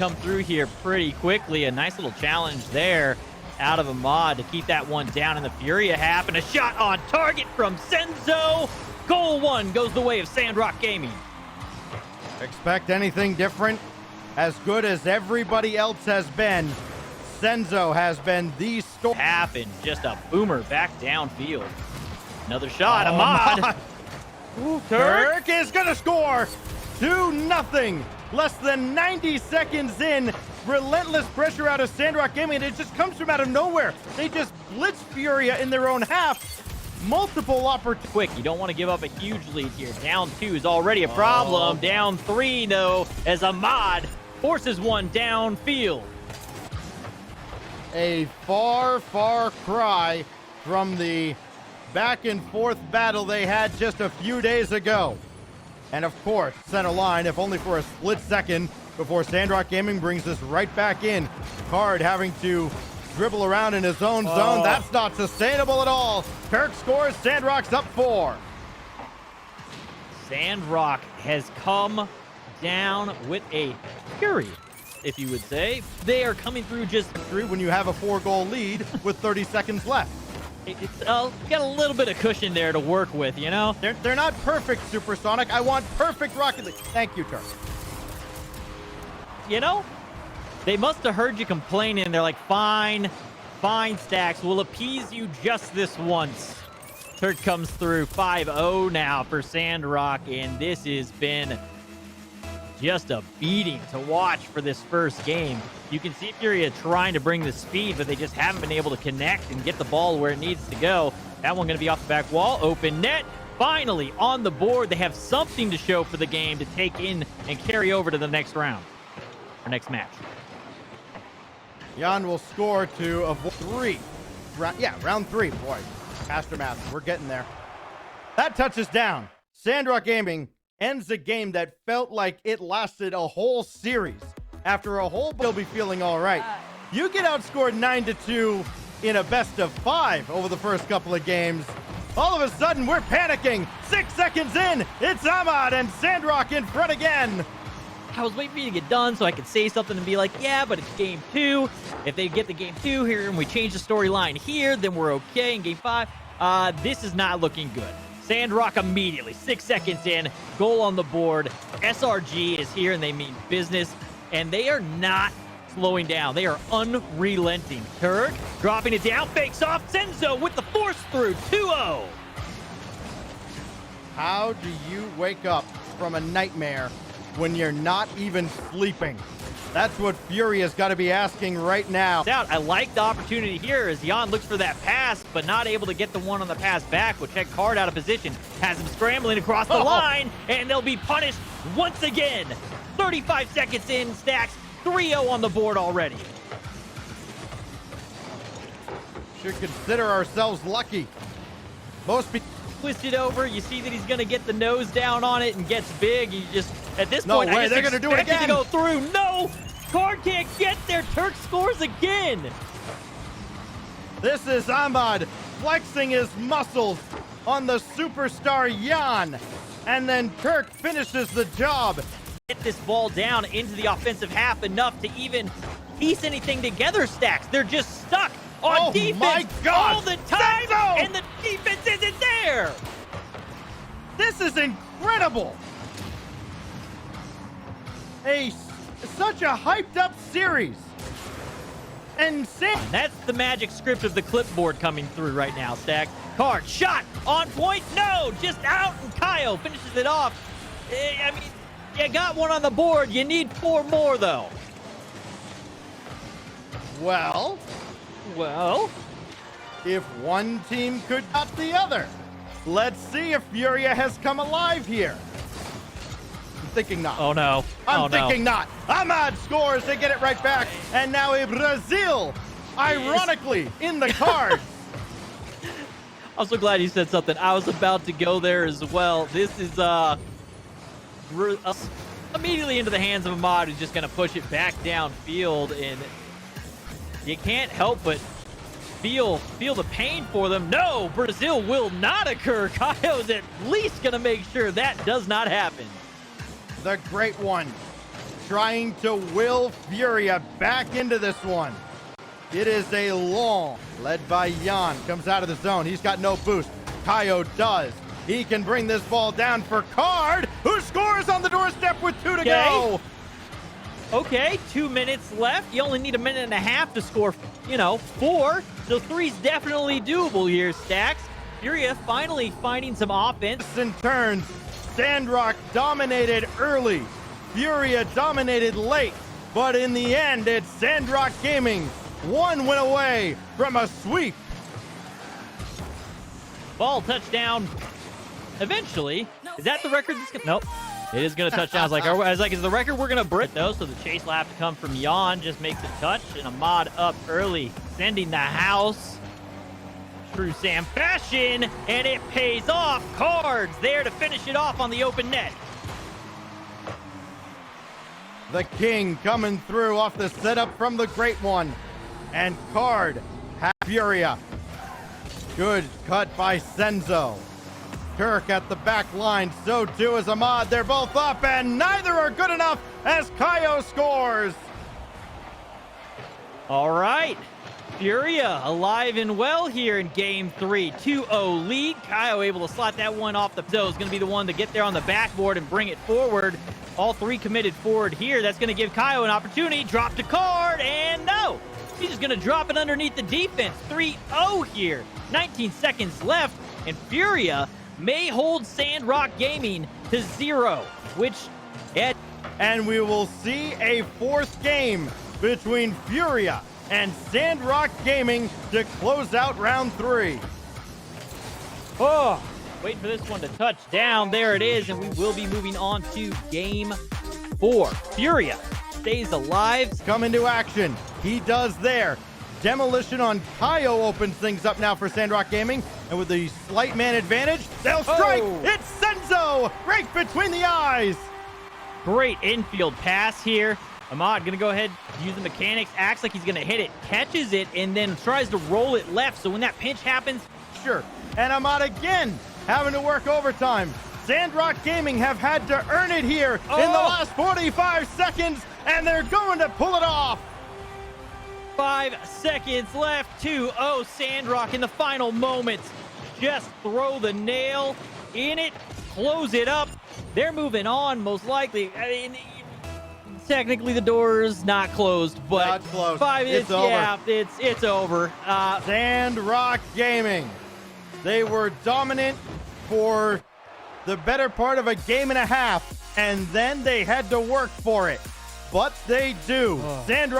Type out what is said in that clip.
come through here pretty quickly. A nice little challenge there out of Ahmad to keep that one down in the Furia half. And a shot on target from Senzo. Goal one goes the way of Sandrock Gaming. Expect anything different? As good as everybody else has been, Senzo has been the story. Half and just a boomer back downfield. Another shot, Ahmad. Ooh, Turk is going to score 2-0. Less than 90 seconds in. Relentless pressure out of Sandrock Gaming, and it just comes from out of nowhere. They just blitz Furia in their own half. Multiple opportunities. Quick, you don't want to give up a huge lead here. Down 2 is already a problem. Down 3, though, as Ahmad forces one downfield. A far, far cry from the back and forth battle they had just a few days ago. And of course, center line, if only for a split second, before Sandrock Gaming brings this right back in. Card having to dribble around in his own zone. That's not sustainable at all. Kirk scores. Sandrock's up 4. Sandrock has come down with a fury, if you would say. They are coming through just through when you have a 4-goal lead with 30 seconds left. It's got a little bit of cushion there to work with, you know? They're not perfect, Supersonic. I want perfect Rocket League. Thank you, Turk. You know, they must have heard you complaining. They're like, fine, Stacks. We'll appease you just this once. Turk comes through 5-0 now for Sandrock, and this has been just a beating to watch for this first game. You can see Furia trying to bring the speed, but they just haven't been able to connect and get the ball where it needs to go. That one going to be off the back wall. Open net. Finally on the board. They have something to show for the game to take in and carry over to the next round. Our next match. Jan will score to avoid 3. Round 3, boy. Aftermath, we're getting there. That touches down. Sandrock Gaming ends a game that felt like it lasted a whole series. After a whole, they'll be feeling all right. You get outscored 9-2 in a best of 5 over the first couple of games. All of a sudden, we're panicking. 6 seconds in, it's Ahmad and Sandrock in front again. I was waiting for you to get done so I could say something and be like, yeah, but it's game 2. If they get the game 2 here and we change the storyline here, then we're okay in game 5. This is not looking good. Sandrock immediately, 6 seconds in, goal on the board. SRG is here and they mean business, and they are not slowing down. They are unrelenting. Turk dropping it down, fakes off. Senzo with the force through, 2-0. How do you wake up from a nightmare when you're not even sleeping? That's what Furia's got to be asking right now. I like the opportunity here as Jan looks for that pass, but not able to get the one on the pass back, which had Card out of position. Has him scrambling across the line, and they'll be punished once again. 35 seconds in, Stacks, 3-0 on the board already. Should consider ourselves lucky. Most people twist it over. You see that he's going to get the nose down on it and gets big. You just, at this no point, way, I they're going to do it again. To go through. No, Card can't get there. Turk scores again. This is Ahmad flexing his muscles on the superstar Jan. And then Turk finishes the job. Get this ball down into the offensive half enough to even piece anything together, Stacks. They're just stuck on defense my God. all the time, Senzo! and the defense isn't there. This is incredible. Such a hyped up series. And that's the magic script of the clipboard coming through right now, Stacks. Card shot on point. No, just out, and Kaio finishes it off. I mean, you got one on the board. You need 4 more, though. Well, if one team could not the other. Let's see if Furia has come alive here. I'm thinking not. Oh, no. I'm thinking not. Ahmad scores. They get it right back. And now a Brazil, ironically, in the cards. I'm so glad you said something. I was about to go there as well. This is immediately into the hands of Ahmad, who's just going to push it back downfield, and you can't help but feel the pain for them. No, Brazil will not occur. Kaio's at least going to make sure that does not happen. The great one. trying to will Furia back into this one. It is a long, led by Jan, comes out of the zone. He's got no boost. Kaio does. He can bring this ball down for Card, who scores on the doorstep with 2 to go. Okay, 2 minutes left. You only need a minute and a half to score, 4. So 3's definitely doable here, Stacks. Furia finally finding some offense. In turns, Sandrock dominated early. Furia dominated late. But in the end, it's Sandrock Gaming. One win away from a sweep. Ball touchdown. Eventually. Is that the record? Nope. It is going to touch down. I was like, is the record we're going to break though? So the chase will have to come from Jan. Just makes a touch and Ahmad up early, sending the house. True Sam fashion, and it pays off. Cards there to finish it off on the open net. The King coming through off the setup from the Great One. And Card has Furia. Good cut by Senzo. Kirk at the back line, so too is Ahmad. They're both up, and neither are good enough as Kaio scores. All right. Furia alive and well here in game 3. 2-0 lead. Kaio able to slot that one off the zone. Is going to be the one to get there on the backboard and bring it forward. All 3 committed forward here. That's going to give Kaio an opportunity. Drop to Card, and no. He's just going to drop it underneath the defense. 3-0 here. 19 seconds left, and Furia may hold Sandrock Gaming to 0, which... And we will see a 4th game between Furia and Sandrock Gaming to close out round 3. Oh, waiting for this one to touch down. There it is, and we will be moving on to game 4. Furia stays alive. Come into action. He does there. Demolition on Kaio opens things up now for Sandrock Gaming. And with the slight man advantage, they'll strike. Oh. It's Senzo right between the eyes. Great infield pass here. Ahmad going to go ahead, use the mechanics, acts like he's going to hit it, catches it, and then tries to roll it left. So when that pinch happens... Sure. And Ahmad again having to work overtime. Sandrock Gaming have had to earn it here in the last 45 seconds, and they're going to pull it off. 5 seconds left. 2-0 Sandrock in the final moments. Just throw the nail in it, close it up. They're moving on, most likely. I mean, technically the door's not closed, but not closed. 5 minutes, it's over. Yeah, it's over. Sandrock Gaming. They were dominant for the better part of a game and a half, and then they had to work for it. But they do. Sandrock